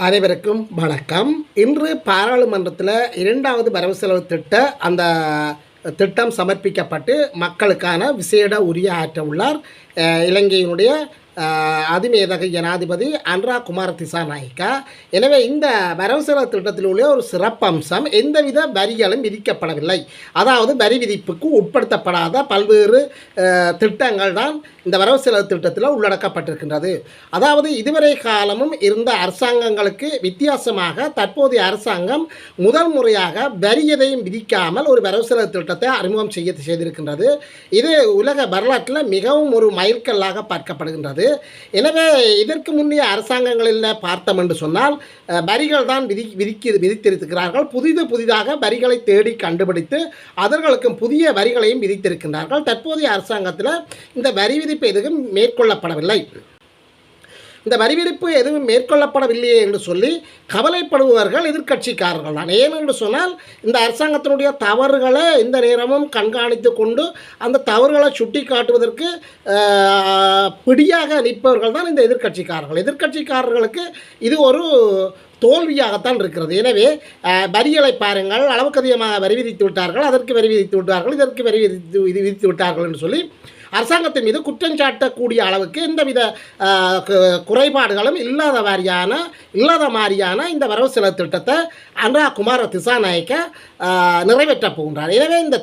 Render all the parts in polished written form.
அனைவருக்கும் வணக்கம். இன்று பாராளுமன்றத்தில் இரண்டாவது வரவு செலவு அந்த திட்டம் சமர்ப்பிக்கப்பட்டு மக்களுக்கான விசேட உரையாற்ற உள்ளார் இலங்கையினுடைய அதிமேதக ஜனாதிபதி அனுரா குமார திசாநாயக்கா. எனவே இந்த வரவு செலவு திட்டத்தில் உள்ள ஒரு சிறப்பம்சம், எந்தவித வரிகளும் விதிக்கப்படவில்லை. அதாவது வரி விதிப்புக்கு உட்படுத்தப்படாத பல்வேறு திட்டங்கள் தான் இந்த வரவு செலவு திட்டத்தில் உள்ளடக்கப்பட்டிருக்கின்றது. அதாவது இதுவரை காலமும் இருந்த அரசாங்கங்களுக்கு வித்தியாசமாக தற்போதைய அரசாங்கம் முதல் முறையாக வரி எதையும் விதிக்காமல் ஒரு வரவு செலவு திட்டத்தை அறிமுகம் செய்திருக்கின்றது. இது உலக வரலாற்றில் மிகவும் ஒரு மைல்கல்லாக பார்க்கப்படுகின்றது. எனவே இதற்கு முன்னைய அரசாங்கங்களில் பார்த்தோம் என்று சொன்னால் வரிகள் தான் விதித்திருக்கிறார்கள். புதிதாக வரிகளை தேடி கண்டுபிடித்து அவர்களுக்கும் புதிய வரிகளையும் விதித்திருக்கின்றார்கள். தற்போதைய அரசாங்கத்தில் இந்த வரி விதிப்பு எதுவும் மேற்கொள்ளப்படவில்லை. இந்த வரி விதிப்பு எதுவும் மேற்கொள்ளப்படவில்லையே என்று சொல்லி கவலைப்படுபவர்கள் எதிர்க்கட்சிக்காரர்கள் தான். ஏனென்று சொன்னால் இந்த அரசாங்கத்தினுடைய தவறுகளை இந்த நேரமும் கண்காணித்து கொண்டு அந்த தவறுகளை சுட்டி காட்டுவதற்கு பிடியாக நிற்பவர்கள் தான் இந்த எதிர்க்கட்சிக்காரர்களுக்கு இது ஒரு தோல்வியாகத்தான் இருக்கிறது. எனவே வரிகளை பாருங்கள், அளவுக்கு அதிகமாக வரி விதித்து விட்டார்கள், அதற்கு வரி விதித்து விட்டார்கள், இதற்கு வரி விதித்து விட்டார்கள் என்று சொல்லி அரசாங்கத்தின் மீது குற்றம் சாட்டக்கூடிய அளவுக்கு எந்தவித குறைபாடுகளும் இல்லாத மாதிரியான இந்த வரவு செலவு திட்டத்தை அனுரா குமார திசாநாயக்க நிறைவேற்றப் போகின்றார். எனவே இந்த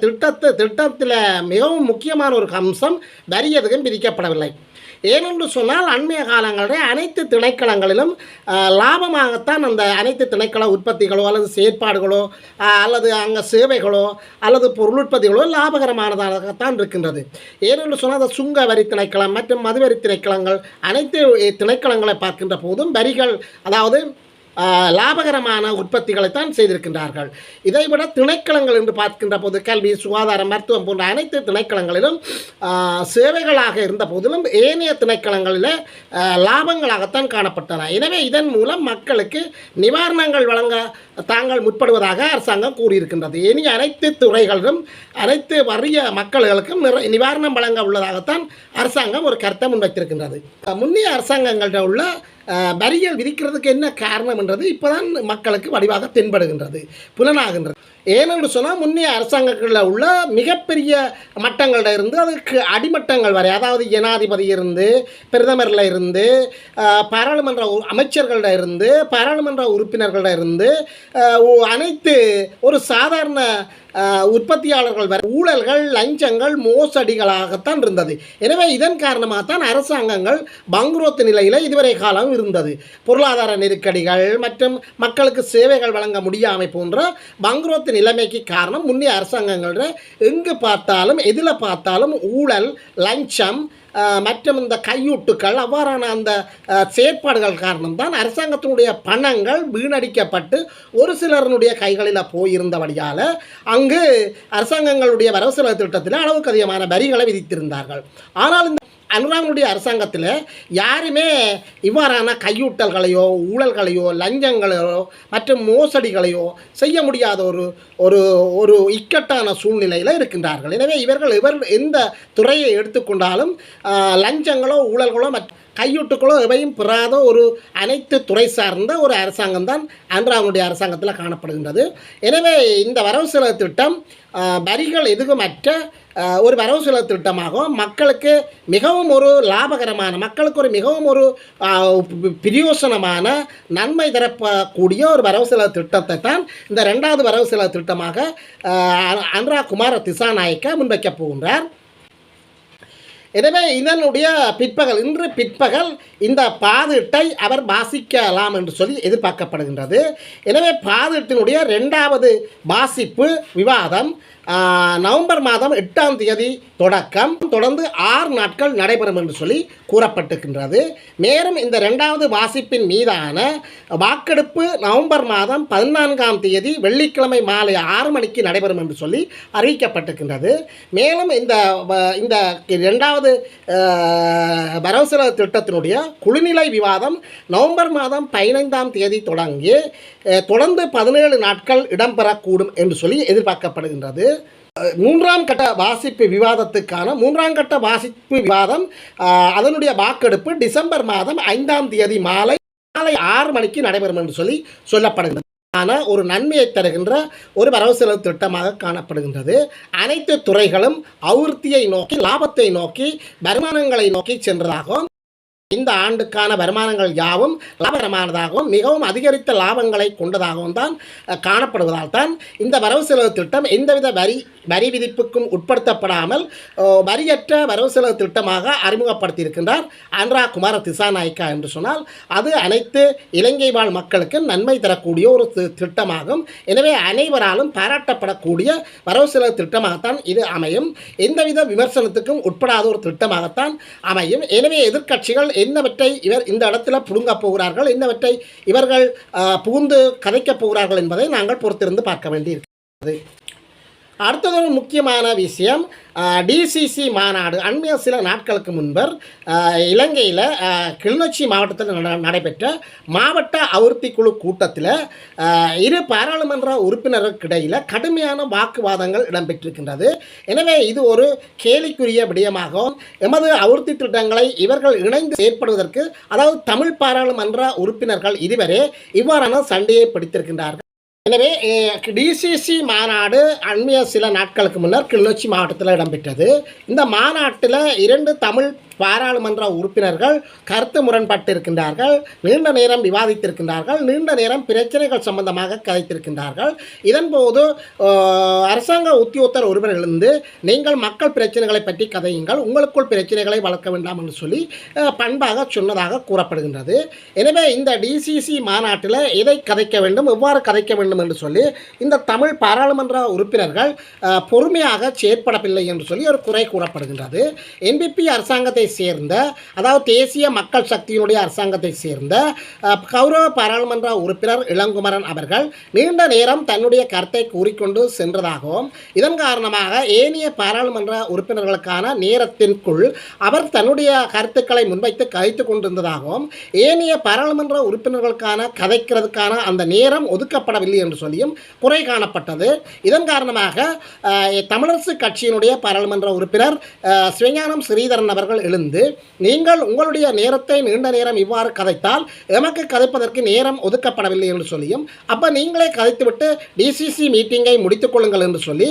திட்டத்தில் மிகவும் முக்கியமான ஒரு அம்சம் வரி எதுவும் விதிக்கப்படவில்லை. ஏனென்று சொன்னால் அண்மைய காலங்களில் அனைத்து திணைக்களங்களிலும் லாபமாகத்தான் அந்த அனைத்து திணைக்கள உற்பத்திகளோ அல்லது செயற்பாடுகளோ அல்லது அங்கே சேவைகளோ அல்லது பொருளுற்பத்திகளோ லாபகரமானதாகத்தான் இருக்கின்றது. ஏனென்று சொன்னால் அந்த சுங்க வரி திணைக்களம் மற்றும் மதுவரி திணைக்களங்கள் அனைத்து திணைக்களங்களை பார்க்கின்ற போதும் வரிகள், அதாவது லாபகரமான உற்பத்திகளைத்தான் செய்திருக்கின்றார்கள். இதைவிட திணைக்களங்கள் என்று பார்க்கின்ற போது கல்வி, சுகாதாரம், மருத்துவம் போன்ற அனைத்து திணைக்களங்களிலும் சேவைகளாக இருந்த போதிலும் ஏனைய திணைக்களங்களில் லாபங்களாகத்தான் காணப்பட்டன. எனவே இதன் மூலம் மக்களுக்கு நிவாரணங்கள் வழங்க தாங்கள் முற்படுவதாக அரசாங்கம் கூறியிருக்கின்றது. இனி அனைத்து துறைகளிலும் அனைத்து வறிய மக்களுக்கும் நிவாரணம் வழங்க உள்ளதாகத்தான் அரசாங்கம் ஒரு கருத்தை முன்வைத்திருக்கின்றது. முன்னைய அரசாங்கங்கள்ட்ட உள்ள வரிகள் விதிக்கிறதுக்கு என்ன காரணம் என்றது இப்போதான் மக்களுக்கு வடிவாக தென்படுகின்றது, புலனாகின்றது. ஏனென்று சொன்னால் முன்னைய அரசாங்கங்களில் உள்ள மிகப்பெரிய மட்டங்களில் இருந்து அதுக்கு அடிமட்டங்கள் வரை, அதாவது ஜனாதிபதி இருந்து, பிரதமரில் இருந்து, பாராளுமன்ற அமைச்சர்களில் இருந்து, பாராளுமன்ற உறுப்பினர்களில் இருந்து அனைத்து ஒரு சாதாரண உற்பத்தியாளர்கள் வரை ஊழல்கள், லஞ்சங்கள், மோசடிகளாகத்தான் இருந்தது. எனவே இதன் காரணமாகத்தான் அரசாங்கங்கள் பங்குரோத்து நிலையில் இதுவரை காலம் இருந்தது. பொருளாதார நெருக்கடிகள் மற்றும் மக்களுக்கு சேவைகள் வழங்க முடியாமல் போன்ற பங்குரோத்து நிலைமைக்கு காரணம் முன்னைய அரசாங்கங்களில் எங்கு பார்த்தாலும் எதில் பார்த்தாலும் ஊழல், லஞ்சம் மற்றும் இந்த கையூட்டுக்கள் அவ்வாறான அந்த செயற்பாடுகள் காரணம்தான் அரசாங்கத்தினுடைய பணங்கள் வீணடிக்கப்பட்டு ஒரு சிலருடைய கைகளில் போயிருந்தபடியால் அங்கு அரசாங்கங்களுடைய வரவு செலவு திட்டத்தில் அளவுக்கு அதிகமான வரிகளை விதித்திருந்தார்கள். ஆனால் இந்த அனுராவுடைய அரசாங்கத்தில் யாருமே இவ்வாறான கையூட்டல்களையோ ஊழல்களையோ லஞ்சங்களையோ மற்றும் மோசடிகளையோ செய்ய முடியாத ஒரு இக்கட்டான சூழ்நிலையில் இருக்கின்றார்கள். எனவே இவர்கள் எந்த துறையை எடுத்துக்கொண்டாலும் லஞ்சங்களோ ஊழல்களோ கையூட்டுக்களோ எவையும் பெறாத ஒரு அனைத்து துறை சார்ந்த ஒரு அரசாங்கம் தான் அனுராவுடைய அரசாங்கத்தில் காணப்படுகின்றது. எனவே இந்த வரவு செலவு திட்டம் வரிகள் எதுவுமற்ற ஒரு வரவு செலவு திட்டமாகவும் மக்களுக்கு மிகவும் ஒரு லாபகரமான, மக்களுக்கு மிகவும் ஒரு பிரயோசனமான நன்மை தரக்கூடிய ஒரு வரவு செலவு திட்டத்தை தான் இந்த ரெண்டாவது வரவு செலவு திட்டமாக அனுரா குமார திசாநாயக்க முன்வைக்கப் போகின்றார். எனவே இதனுடைய இன்று பிற்பகல் இந்த பாதீட்டை அவர் வாசிக்கலாம் என்று சொல்லி எதிர்பார்க்கப்படுகின்றது. எனவே பாதீட்டினுடைய இரண்டாவது வாசிப்பு விவாதம் நவம்பர் மாதம் 8ஆம் தேதி தொடர்ந்து 6 நாட்கள் நடைபெறும் என்று சொல்லி கூறப்பட்டிருக்கின்றது. மேலும் இந்த இரண்டாவது வாசிப்பின் மீதான வாக்கெடுப்பு நவம்பர் மாதம் 14ஆம் தேதி வெள்ளிக்கிழமை மாலை 6 மணிக்கு நடைபெறும் என்று சொல்லி அறிவிக்கப்பட்டிருக்கின்றது. மேலும் இந்த இரண்டாவது வரவு செலவு திட்டத்தினுடைய குழுநிலை விவாதம் நவம்பர் மாதம் 15ஆம் தேதி தொடர்ந்து 17 நாட்கள் இடம்பெறக்கூடும் என்று சொல்லி எதிர்பார்க்கப்படுகின்றது. மூன்றாம் கட்ட வாசிப்பு விவாதம் அதனுடைய வாக்கெடுப்பு டிசம்பர் மாதம் 5ஆம் தேதி மாலை காலை 6 மணிக்கு நடைபெறும் என்று சொல்லப்படுகிறது. ஆனால் ஒரு நன்மையை தருகின்ற ஒரு வரவு செலவு திட்டமாக காணப்படுகின்றது. அனைத்து துறைகளும் அபிவிருத்தியை நோக்கி, லாபத்தை நோக்கி, வருமானங்களை நோக்கி சென்றதாகவும், இந்த ஆண்டுக்கான வருமானங்கள் யாவும் லாபகரமானதாகவும் மிகவும் அதிகரித்த லாபங்களை கொண்டதாகவும் தான் காணப்படுவதால் தான் இந்த வரவு செலவு திட்டம் எந்தவித வரி விதிப்புக்கும் உட்படுத்தப்படாமல் வரியற்ற வரவு செலவு திட்டமாக அறிமுகப்படுத்தியிருக்கின்றார் அனுரா குமார திசாநாயக்கா என்று சொன்னால் அது அனைத்து இலங்கை வாழ் மக்களுக்கு நன்மை தரக்கூடிய ஒரு திட்டமாகும். எனவே அனைவராலும் பாராட்டப்படக்கூடிய வரவு செலவு திட்டமாகத்தான் இது அமையும். எந்தவித விமர்சனத்துக்கும் உட்படாத ஒரு திட்டமாகத்தான் அமையும். எனவே எதிர்க்கட்சிகள் என்னவற்றை இவர் இந்த இடத்துல புடுங்கப் போகிறார்கள், என்னவற்றை இவர்கள் புகுந்து கதைக்கப் போகிறார்கள் என்பதை நாங்கள் பொறுத்திருந்து பார்க்க வேண்டியிருக்கிறது. அடுத்தது ஒரு முக்கியமான விஷயம், டிசிசி மாநாடு அண்மைய சில நாட்களுக்கு முன்பர் இலங்கையில் கிளிநொச்சி மாவட்டத்தில் நடைபெற்ற மாவட்ட அபிவிருத்தி குழு கூட்டத்தில் இரு பாராளுமன்ற உறுப்பினர்களுக்கிடையில் கடுமையான வாக்குவாதங்கள் இடம்பெற்றிருக்கின்றது. எனவே இது ஒரு கேலிக்குரிய விடயமாகவும் எமது அபிவிருத்தி திட்டங்களை இவர்கள் இணைந்து செயற்படுவதற்கு, அதாவது தமிழ் பாராளுமன்ற உறுப்பினர்கள் இதுவரை இவ்வாறான சண்டையை பிடித்திருக்கின்றார்கள். எனவே டிசிசி மாநாடு அண்மைய சில நாட்களுக்கு முன்னர் கிளிநொச்சி மாவட்டத்தில் இடம்பெற்றது. இந்த மாநாட்டில் 2 தமிழ் பாராளுமன்ற உறுப்பினர்கள் கருத்து முரண்பட்டிருக்கின்றார்கள், நீண்ட நேரம் விவாதித்திருக்கின்றார்கள், நீண்ட நேரம் பிரச்சனைகள் சம்பந்தமாக கதைத்திருக்கின்றார்கள். இதன்போது அரசாங்க உத்தியோகத்தர் ஒருவர் எழுந்து, நீங்கள் மக்கள் பிரச்சனைகளை பற்றி கதையுங்கள், உங்களுக்குள் பிரச்சனைகளை வளர்க்க வேண்டாம் என்று சொல்லி பண்பாக சொன்னதாக கூறப்படுகின்றது. எனவே இந்த டிசிசி மாநாட்டில் எதை கதைக்க வேண்டும், எவ்வாறு கதைக்க வேண்டும் என்று சொல்லி இந்த தமிழ் பாராளுமன்ற உறுப்பினர்கள் பொறுமையாக செயற்படவில்லை என்று சொல்லி ஒரு குறை கூறப்படுகின்றது. என்பிபி அரசாங்கத்தை சேர்ந்த, அதாவது தேசிய மக்கள் சக்தியினுடைய அரசாங்கத்தை சேர்ந்த கௌரவ பாராளுமன்ற உறுப்பினர் இளங்குமரன் அவர்கள் நீண்ட நேரம் தன்னுடைய கருத்தை கூறிக்கொண்டு சென்றதாகவும், இதன் காரணமாக ஏனைய பாராளுமன்ற உறுப்பினர்களுக்கான நேரத்திற்குள் அவர் தன்னுடைய கருத்துக்களை முன்வைத்து கதைத்து கொண்டிருந்ததாகவும், ஏனைய பாராளுமன்ற உறுப்பினர்களுக்கான கதைக்கிறதுக்கான அந்த நேரம் ஒதுக்கப்படவில்லை என்று சொல்லியும் குறை காணப்பட்டது. இதன் காரணமாக தமிழரசு கட்சியினுடைய பாராளுமன்ற உறுப்பினர் சிவஞானம் ஸ்ரீதரன் அவர்கள் எழுந்து, நீங்கள் உங்களுடைய நேரத்தை நீண்ட நேரம் இவ்வாறு கதைத்தால் எமக்கு கதைப்பதற்கு நேரம் ஒதுக்கப்படவில்லை என்று சொல்லியும், அப்போ நீங்களே கதைத்துவிட்டு டிசிசி மீட்டிங்கை முடித்துக் கொள்ளுங்கள் என்று சொல்லி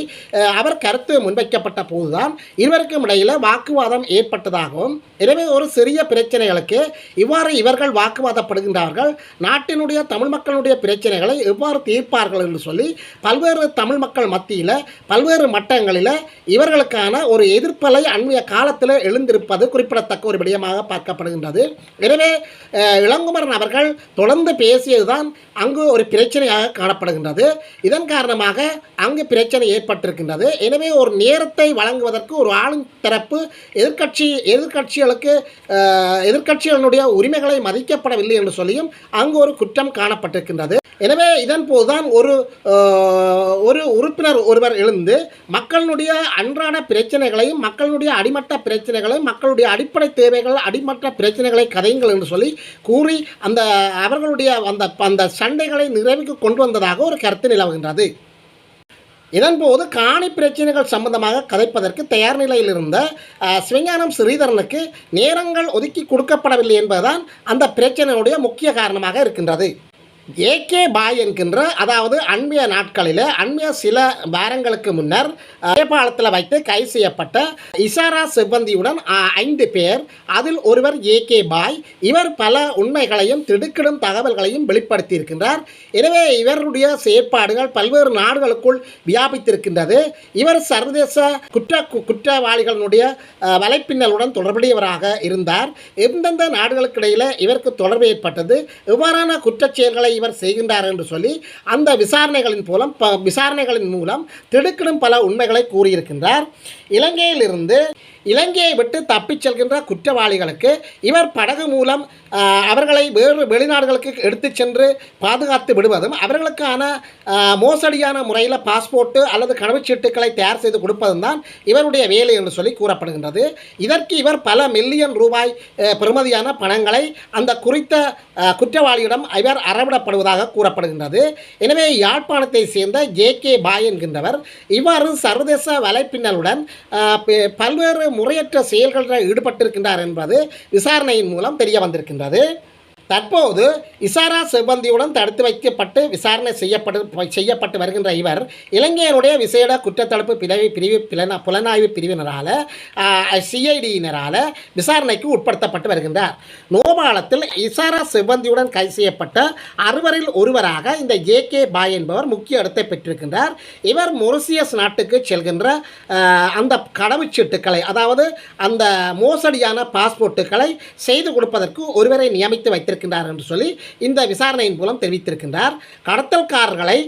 அவர் கருத்து முன்வைக்கப்பட்ட போதுதான் இருவருக்கும் இடையில் வாக்குவாதம் ஏற்பட்டதாகவும், எனவே ஒரு சிறிய பிரச்சனைகளுக்கு இவ்வாறு இவர்கள் வாக்குவாதப்படுகின்றார்கள், நாட்டினுடைய தமிழ் மக்களுடைய பிரச்சனைகளை எவ்வாறு தீர்ப்பார்கள் என்று சொல்லி பல்வேறு தமிழ் மக்கள் மத்தியில் பல்வேறு மட்டங்களில் இவர்களுக்கான ஒரு எதிர்ப்பலை அண்மைய காலத்தில் எழுந்திருப்பது குறிப்பிடத்தக்க ஒரு விடயமாக பார்க்கப்படுகின்றது. எனவே இளங்குமரன் அவர்கள் தொடர்ந்து பேசியதுதான் அங்கு ஒரு பிரச்சனையாக காணப்படுகின்றது. இதன் காரணமாக அங்கு பிரச்சனை ஏற்பட்டிருக்கின்றது. எனவே ஒரு நேரத்தை வழங்குவதற்கு ஒரு ஆளும் தரப்பு எதிர்க்கட்சிகளுடைய உரிமைகளை மதிக்கப்படவில்லை என்று சொல்லியும் அங்கு ஒரு குற்றம் காணப்பட்டிருக்கின்றது. எனவே இதன் போதுதான் ஒரு உறுப்பினர் ஒருவர் எழுந்து மக்களுடைய அன்றாட பிரச்சனைகளையும், மக்களுடைய அடிமட்ட பிரச்சனைகளையும், மக்களுடைய அடிப்படை தேவைகள், அடிமட்ட பிரச்சனைகளை கதையுங்கள் என்று சொல்லி கூறி அவர்களுடைய அந்த சண்டைகளை நிறைவுக்கு கொண்டு வந்ததாக ஒரு கருத்து நிலவுகின்றது. இதன்போது காணி பிரச்சனைகள் சம்பந்தமாக கதைப்பதற்கு தயார் நிலையில் இருந்த சிவஞானம் ஸ்ரீதரனுக்கு நேரங்கள் ஒதுக்கி கொடுக்கப்படவில்லை என்பதுதான் அந்த பிரச்சனையுடைய முக்கிய காரணமாக இருக்கின்றது. ஏகே பாய் என்கின்ற, அதாவது அண்மைய சில வாரங்களுக்கு முன்னர் நேபாளத்தில் வைத்து கைது செய்யப்பட்ட இசாரா சிப்பந்தியுடன் 5 பேர், அதில் ஒருவர் ஏகே பாய். இவர் பல உண்மைகளையும் திடுக்கிடும் தகவல்களையும் வெளிப்படுத்தியிருக்கின்றார். எனவே இவருடைய செயற்பாடுகள் பல்வேறு நாடுகளுக்குள் வியாபித்திருக்கின்றது. இவர் சர்வதேச குற்றவாளிகளுடைய வலைப்பின்னலுடன் தொடர்புடையவராக இருந்தார். எந்தெந்த நாடுகளுக்கிடையில் இவருக்கு தொடர்பு ஏற்பட்டது, எவ்வாறான குற்றச்செயல்களை இவர் செய்கின்றார் என்று சொல்லி அந்த விசாரணைகளின் மூலம் திடுக்கிடும் பல உண்மைகளை கூறியிருக்கின்றார். இலங்கையை விட்டு தப்பிச் செல்கின்ற குற்றவாளிகளுக்கு இவர் படகு மூலம் அவர்களை வேறு வெளிநாடுகளுக்கு எடுத்து சென்று பாதுகாத்து விடுவதும், அவர்களுக்கான மோசடியான முறையில் பாஸ்போர்ட்டு அல்லது கடவுச்சீட்டுக்களை தயார் செய்து கொடுப்பதும் தான் இவருடைய வேலை என்று சொல்லி கூறப்படுகின்றது. இதற்கு இவர் பல மில்லியன் ரூபாய் பெறுமதியான பணங்களை அந்த குறித்த குற்றவாளியிடம் இவர் அறவிடப்படுவதாக கூறப்படுகின்றது. எனவே யாழ்ப்பாணத்தை சேர்ந்த ஜேகே பாய் என்கின்றவர் இவ்வாறு சர்வதேச வலைப்பின்னலுடன் பல்வேறு முறையற்ற செயல்களில் ஈடுபட்டிருக்கின்றார் என்பது விசாரணையின் மூலம் தெரிய வந்திருக்கின்றது. தற்போது இசாரா செவ்வந்தியுடன் தடுத்து வைக்கப்பட்டு விசாரணை செய்யப்பட்டு வருகின்ற இவர் இலங்கையினுடைய விசேட குற்றத்தடுப்பு புலனாய்வு பிரிவினரால் சிஐடியினரால் விசாரணைக்கு உட்படுத்தப்பட்டு வருகின்றார். நோபாலத்தில் இசாரா செவ்வந்தியுடன் கைது செய்யப்பட்ட 6 ஒருவராக இந்த ஜே.கே. பாய் என்பவர் முக்கிய இடத்தை பெற்றிருக்கின்றார். இவர் மொரிசியஸ் நாட்டுக்கு செல்கின்ற அந்த கடவுச்சீட்டுக்களை, அதாவது அந்த மோசடியான பாஸ்போர்ட்டுகளை செய்து கொடுப்பதற்கு ஒருவரை நியமித்து வைத்திருக்கிறார் என்று சொல்லி இந்த விசாரணையின் மூலம் தெரிவித்திருக்கின்றார். கடத்தல்காரர்களை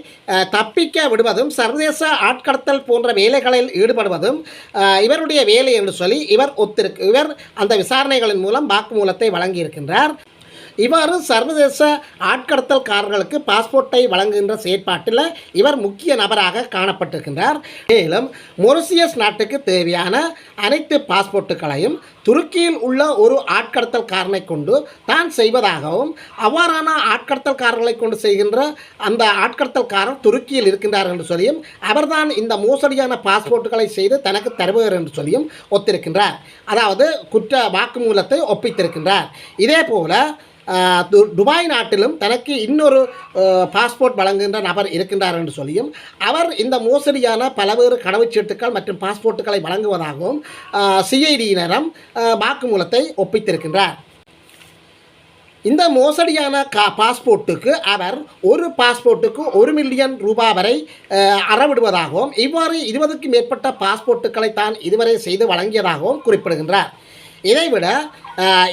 தப்பிக்க விடுவதும் சர்வதேச ஆட்கடத்தல் போன்ற வேலைகளில் ஈடுபடுவதும் இவருடைய வேலை என்று சொல்லி இவர் அந்த விசாரணைகளின் மூலம் வாக்குமூலத்தை வழங்கியிருக்கின்றார். இவ்வாறு சர்வதேச ஆட்கடத்தல்காரர்களுக்கு பாஸ்போர்ட்டை வழங்குகின்ற செயற்பாட்டில் இவர் முக்கிய நபராக காணப்பட்டிருக்கின்றார். மேலும் மொரிசியஸ் நாட்டுக்கு தேவையான அனைத்து பாஸ்போர்ட்டுகளையும் துருக்கியில் உள்ள ஒரு ஆட்கடத்தல்காரனை கொண்டு தான் செய்வதாகவும், அவ்வாறான ஆட்கடத்தல்காரர்களை கொண்டு செய்கின்ற அந்த ஆட்கடத்தல்காரர் துருக்கியில் இருக்கின்றார் என்று சொல்லியும், அவர்தான் இந்த மோசடியான பாஸ்போர்ட்டுகளை செய்து தனக்கு தருபவர் என்று சொல்லியும் ஒத்திருக்கின்றார். அதாவது குற்ற வாக்குமூலத்தை ஒப்பித்திருக்கின்றார். இதே போல துபாய் நாட்டிலும் தனக்கு இன்னொரு பாஸ்போர்ட் வழங்குகின்ற நபர் இருக்கின்றார் என்று சொல்லியும், அவர் இந்த மோசடியான பல்வேறு கடவுச்சீட்டுகள் மற்றும் பாஸ்போர்ட்டுகளை வழங்குவதாகவும் சிஐடியினரும் வாக்குமூலத்தை ஒப்பித்திருக்கின்றார். இந்த மோசடியான பாஸ்போர்ட்டுக்கு அவர் ஒரு பாஸ்போர்ட்டுக்கு 1 மில்லியன் ரூபாய் வரை அறவிடுவதாகவும், இவ்வாறு 20க்கும் மேற்பட்ட பாஸ்போர்ட்டுகளை தான் இதுவரை செய்து வழங்கியதாகவும் குறிப்பிடுகின்றார். இதைவிட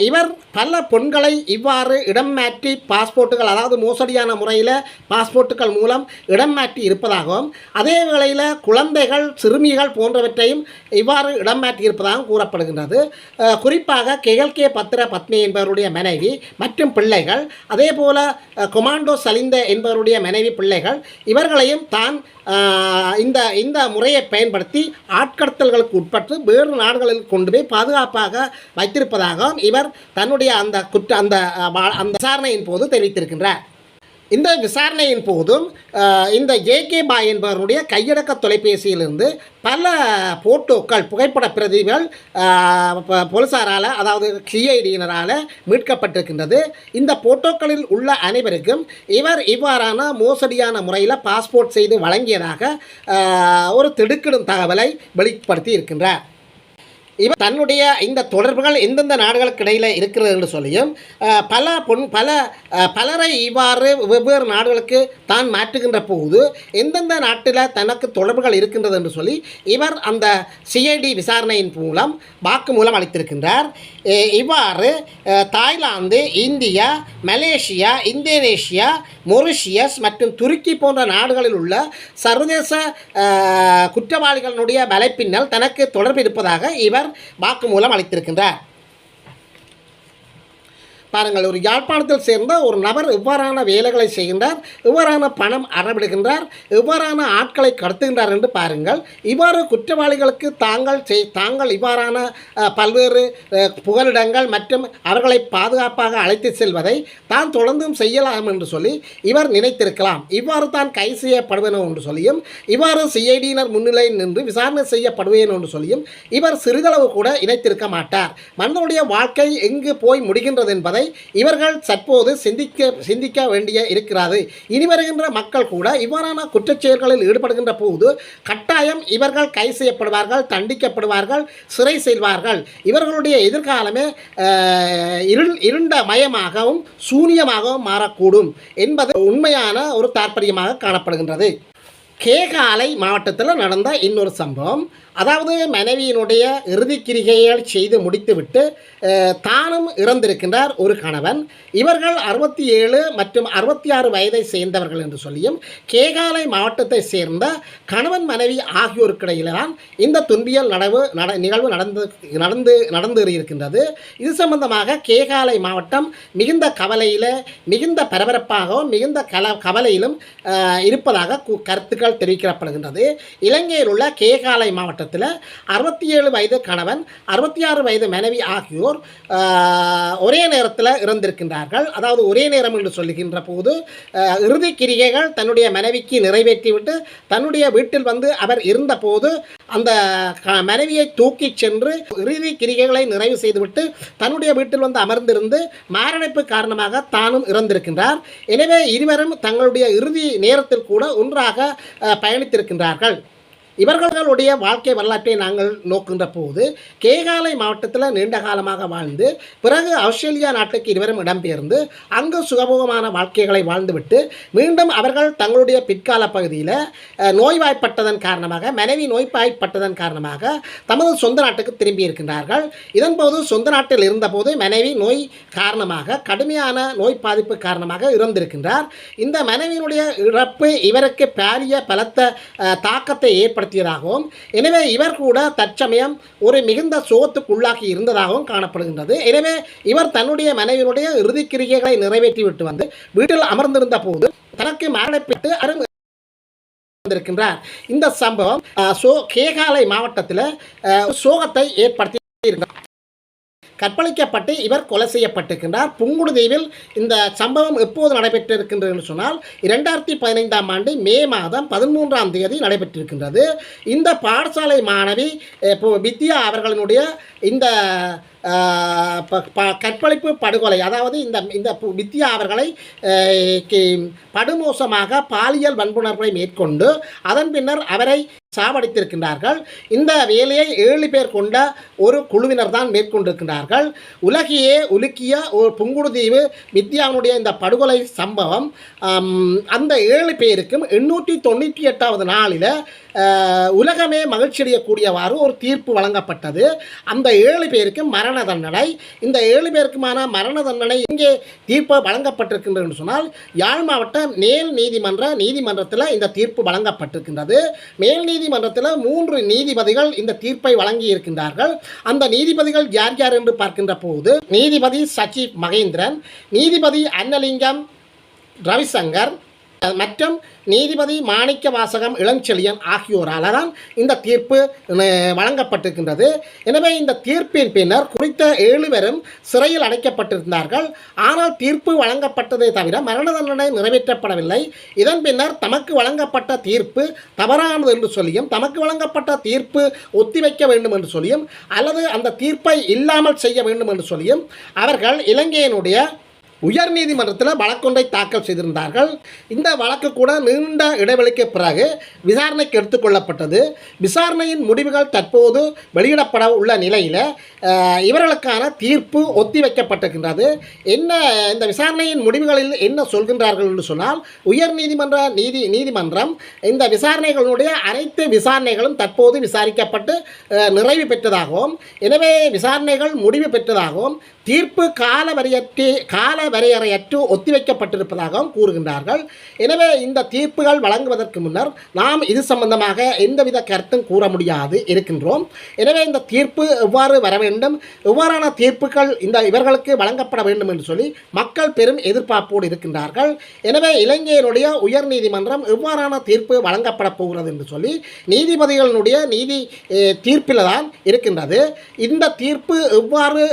இவர் பல பெண்களை இவ்வாறு இடம் மாற்றி பாஸ்போர்ட்டுகள், அதாவது மோசடியான முறையில் பாஸ்போர்ட்டுகள் மூலம் இடம் மாற்றி இருப்பதாகவும், அதே வேளையில் குழந்தைகள், சிறுமிகள் போன்றவற்றையும் இவ்வாறு இடம் மாற்றி இருப்பதாகவும் கூறப்படுகின்றது. குறிப்பாக கே.எல்.கே. பத்ர பத்னி என்பவருடைய மனைவி மற்றும் பிள்ளைகள், அதே போல் கொமாண்டோ சலிந்த என்பவருடைய மனைவி பிள்ளைகள், இவர்களையும் தான் இந்த முறையை பயன்படுத்தி ஆட்கடத்தல்களுக்கு உட்பட்டு வேறு நாடுகளில் கொண்டு போய் பாதுகாப்பாக வைத்திருப்பதாக இவர் தன்னுடைய அந்த விசாரணையின் போது தெரிவித்திருக்கின்றார். இந்த விசாரணையின் போதும் இந்த ஜே.கே. பாய் என்பவருடைய கையடக்க தொலைபேசியிலிருந்து பல போட்டோக்கள், புகைப்பட பிரதிகள் போலீசாரால், அதாவது சிஐடியினரால் மீட்கப்பட்டிருக்கின்றது. இந்த போட்டோக்களில் உள்ள அனைவருக்கும் இவர் இவ்வாறான மோசடியான முறையில் பாஸ்போர்ட் செய்து வழங்கியதாக ஒரு திடுக்கிடும் தகவலை வெளிப்படுத்தி இருக்கின்றார். இவர் தன்னுடைய இந்த தொடர்புகள் எந்தெந்த நாடுகளுக்கு இடையில் இருக்கிறது என்று சொல்லியும், பலரை இவ்வாறு வெவ்வேறு நாடுகளுக்கு தான் மாற்றுகின்ற போது எந்தெந்த நாட்டில் தனக்கு தொடர்புகள் இருக்கின்றது என்று சொல்லி இவர் அந்த சிஐடி விசாரணையின் மூலம் வாக்குமூலம் அளித்திருக்கின்றார். இவ்வாறு Thailand, India, Malaysia, Indonesia, Mauritius மற்றும் துருக்கி போன்ற நாடுகளில் உள்ள சர்வதேச குற்றவாளிகளுடைய வலைப்பின்னல் தனக்கு தொடர்பு இருப்பதாக இவர் வாக்குமூலம் அளித்திருக்கின்றார். பாருங்கள், ஒரு யாழ்ப்பாணத்தில் சேர்ந்த ஒரு நபர் இவ்வாறான வேலைகளை செய்கின்றார், இவ்வாறான பணம் அறவிடுகின்றார், இவ்வாறான ஆட்களை கடத்துகின்றார் என்று பாருங்கள். இவ்வாறு குற்றவாளிகளுக்கு தாங்கள் இவ்வாறான பல்வேறு புகலிடங்கள் மற்றும் அவர்களை பாதுகாப்பாக அழைத்து செல்வதை தான் தொடர்ந்தும் செய்யலாம் என்று சொல்லி இவர் நினைத்திருக்கலாம். இவ்வாறு தான் கைது செய்யப்படுவேன் என்று சொல்லியும், இவ்வாறு சிஐடியினர் முன்னிலையில் நின்று விசாரணை செய்யப்படுவேன் என்று சொல்லியும் இவர் சிறிதளவு கூட இணைத்திருக்க மாட்டார். மனிதனுடைய வாழ்க்கை எங்கு போய் முடிகின்றது என்பதை இவர்கள் தற்போது சிந்திக்க வேண்டிய இருக்கிறது. இனி வருகின்ற மக்கள் கூட இவ்வாறான குற்றச்செயல்களில் ஈடுபடுகின்ற போது கட்டாயம் இவர்கள் கைது செய்யப்படுவார்கள், தண்டிக்கப்படுவார்கள், சிறை செல்வார்கள். இவர்களுடைய எதிர்காலமே இருண்ட மயமாகவும் சூனியமாகவும் மாறக்கூடும் என்பது உண்மையான ஒரு தாற்பயமாக காணப்படுகின்றது. கேகாலை மாவட்டத்தில் நடந்த இன்னொரு சம்பவம், அதாவது மனைவியினுடைய இறுதிக்கிரிகைகள் செய்து முடித்துவிட்டு தானும் இறந்திருக்கின்றார் ஒரு கணவன். இவர்கள் 67 மற்றும் 66 வயதை சேர்ந்தவர்கள் என்று சொல்லியும், கேகாலை மாவட்டத்தை சேர்ந்த கணவன் மனைவி ஆகியோருக்கிடையில்தான் இந்த துன்பியல் நிகழ்வு நடந்து இருக்கின்றது. இது சம்பந்தமாக கேகாலை மாவட்டம் மிகுந்த கவலையில், மிகுந்த பரபரப்பாகவும் மிகுந்த கவலையிலும் இருப்பதாக கருத்துக்கள் தெரிவிக்கப்படுகின்றது. இலங்கையில் உள்ள கேகாலை மாவட்டத்தில் நேரத்தில் 67 வயது கணவன் 66 வயது மனைவி ஆகியோர் ஒரே நேரத்தில் இறந்திருக்கின்றார்கள். அதாவது ஒரே நேரம் என்று சொல்லுகின்ற போது இறுதி கிரிகைகள் தன்னுடைய மனைவிக்கு நிறைவேற்றிவிட்டு தன்னுடைய வீட்டில் வந்து அவர் இருந்தபோது அந்த மனைவியை தூக்கி சென்று இறுதி கிரிகைகளை நிறைவு செய்துவிட்டு தன்னுடைய வீட்டில் வந்து அமர்ந்திருந்து மாரடைப்பு காரணமாக தானும் இறந்திருக்கின்றார். எனவே இருவரும் தங்களுடைய இறுதி நேரத்தில் கூட ஒன்றாக பயணித்திருக்கின்றார்கள். இவர்களுடைய வாழ்க்கை வரலாற்றை நாங்கள் நோக்கின்ற போது கேகாலை மாவட்டத்தில் நீண்ட காலமாக வாழ்ந்து பிறகு ஆஸ்திரேலியா நாட்டுக்கு இருவரும் இடம்பெயர்ந்து அங்கு சுகபோகமான வாழ்க்கைகளை வாழ்ந்துவிட்டு மீண்டும் அவர்கள் தங்களுடைய பிற்கால பகுதியில் நோய்வாய்ப்பட்டதன் காரணமாக மனைவி நோய்வாய்ப்பட்டதன் காரணமாக தமது சொந்த நாட்டுக்கு திரும்பி இருக்கின்றார்கள். இதன்போது சொந்த நாட்டில் இருந்தபோது மனைவி நோய் காரணமாக கடுமையான நோய் பாதிப்பு காரணமாக இறந்திருக்கின்றார். இந்த மனைவியினுடைய இறப்பு இவருக்கு பாரிய பலத்த தாக்கத்தை ஏற்படுத்தியதாகவும் எனவே இவர் கூட தற்சமயம் ஒரு மிகுந்த சோகத்துக்குள்ளாகி இருந்ததாகவும் காணப்படுகின்றது. எனவே இவர் தன்னுடைய மனைவியினுடைய இறுதி கிரிகைகளை நிறைவேற்றிவிட்டு வந்து வீட்டில் அமர்ந்திருந்த போது தனக்கு மாரடைப்பிட்டு இருக்கின்றார். இந்த சம்பவம் கேகாலை மாவட்டத்தில் சோகத்தை ஏற்படுத்தி இருக்கிறார். கற்பழிக்கப்பட்டு இவர் கொலை செய்யப்பட்டிருக்கின்றார். புங்குடுதீவில் இந்த சம்பவம் எப்போது நடைபெற்றிருக்கின்றது என்று சொன்னால் 2015ஆம் ஆண்டு மே மாதம் 13ஆம் தேதி நடைபெற்றிருக்கின்றது. இந்த பாடசாலை மாணவி வித்யா அவர்களினுடைய இந்த கற்பழிப்பு படுகொலை, அதாவது இந்த வித்யா அவர்களை படுமோசமாக பாலியல் வன்புணர்வை மேற்கொண்டு அதன் பின்னர் அவரை சாவடித்திருக்கின்றார்கள். இந்த வேலையை 7 பேர் கொண்ட ஒரு குழுவினர் தான் மேற்கொண்டிருக்கின்றார்கள். உலகையே உலுக்கிய ஒரு புங்குடுதீவு வித்யாவினுடைய இந்த படுகொலை சம்பவம் அந்த 7 பேருக்கும் 898வது நாளில் உலகமே மகிழ்ச்சியடையக்கூடியவாறு ஒரு தீர்ப்பு வழங்கப்பட்டது. அந்த 7 பேருக்கும் மரண தண்டனை. இந்த 7 பேருக்குமான மரண தண்டனை இங்கே தீர்ப்பு வழங்கப்பட்டிருக்கின்றது சொன்னால் யாழ் மாவட்ட மேல் நீதிமன்றத்தில் இந்த தீர்ப்பு வழங்கப்பட்டிருக்கின்றது. மேல் நீதிமன்றத்தில் 3 நீதிபதிகள் இந்த தீர்ப்பை வழங்கி இருக்கின்றார்கள். அந்த நீதிபதிகள் யார் யார் என்று பார்க்கின்ற போது நீதிபதி சச்சிவ் மகேந்திரன், நீதிபதி அன்னலிங்கம் ரவிசங்கர் மற்றும் நீதிபதி மாணிக்க வாசகம் இளஞ்செழியன் ஆகியோரால் தான் இந்த தீர்ப்பு வழங்கப்பட்டிருக்கின்றது. எனவே இந்த தீர்ப்பின் பின்னர் குறித்த 7 பேரும் சிறையில் அடைக்கப்பட்டிருந்தார்கள். ஆனால் தீர்ப்பு வழங்கப்பட்டதை தவிர மரண தண்டனை நிறைவேற்றப்படவில்லை. இதன் பின்னர் தமக்கு வழங்கப்பட்ட தீர்ப்பு தவறானது என்று சொல்லியும் தமக்கு வழங்கப்பட்ட தீர்ப்பு ஒத்திவைக்க வேண்டும் என்று சொல்லியும் அல்லது அந்த தீர்ப்பை இல்லாமல் செய்ய வேண்டும் என்று சொல்லியும் அவர்கள் இலங்கையினுடைய உயர் நீதிமன்றத்தில் வழக்கொன்றை தாக்கல் செய்திருந்தார்கள். இந்த வழக்கு கூட நீண்ட இடைவெளிக்கு பிறகு விசாரணைக்கு எடுத்துக்கொள்ளப்பட்டது. விசாரணையின் முடிவுகள் தற்போது வெளியிடப்பட உள்ள நிலையில் இவர்களுக்கான தீர்ப்பு ஒத்திவைக்கப்பட்டிருக்கின்றது. என்ன இந்த விசாரணையின் முடிவுகளில் என்ன சொல்கின்றார்கள் என்று சொன்னால் உயர் நீதிமன்றம் இந்த விசாரணைகளுடைய அனைத்து விசாரணைகளும் தற்போது விசாரிக்கப்பட்டு நிறைவு பெற்றதாகவும் எனவே விசாரணைகள் முடிவு பெற்றதாகவும் தீர்ப்பு காலவரையறையற்று ஒத்திவைக்கப்பட்டிருப்பதாகவும் கூறுகின்றார்கள். எனவே இந்த தீர்ப்புகள் வழங்குவதற்கு முன்னர் நாம் இது சம்பந்தமாக எந்தவித கருத்தும் கூற முடியாது இருக்கின்றோம். எனவே இந்த தீர்ப்பு எவ்வாறு வர வேண்டும், எவ்வாறான தீர்ப்புகள் இவர்களுக்கு வழங்கப்பட வேண்டும் என்று சொல்லி மக்கள் பெரும் எதிர்பார்ப்போடு இருக்கின்றார்கள். எனவே இலங்கையினுடைய உயர் நீதிமன்றம் எவ்வாறான தீர்ப்பு வழங்கப்பட போகிறது என்று சொல்லி நீதிபதிகளுடைய தீர்ப்பில் தான் இருக்கின்றது. இந்த தீர்ப்பு எவ்வாறு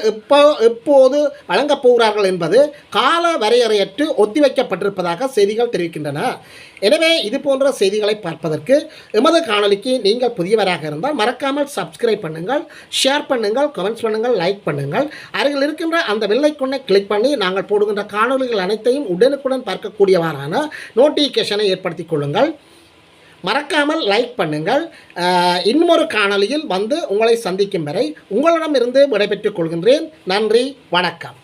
எப்போது வழங்கப் போகிறார்கள் என்பது கால வரையறையற்று ஒத்திவைக்கப்பட்டிருப்பதாக செய்திகள் தெரிவிக்கின்றன. எனவே இது போன்ற செய்திகளை பார்ப்பதற்கு எமது காணொலிக்கு நீங்கள் புதியவராக இருந்தால் மறக்காமல் சப்ஸ்கிரைப் பண்ணுங்கள், ஷேர் பண்ணுங்கள், கமெண்ட்ஸ் பண்ணுங்கள், லைக் பண்ணுங்கள். அருகில் இருக்கின்ற அந்த பெல் ஐகானை கிளிக் பண்ணி நாங்கள் போடுகின்ற காணொலிகள் அனைத்தையும் உடனுக்குடன் பார்க்கக்கூடியவாறான நோட்டிஃபிகேஷனை ஏற்படுத்திக் கொள்ளுங்கள். மறக்காமல் லைக் பண்ணுங்கள். இன்னொரு காணொலியில் வந்து உங்களை சந்திக்கும் வரை உங்களிடமிருந்து விடைபெற்றுக் கொள்கின்றேன். நன்றி, வணக்கம்.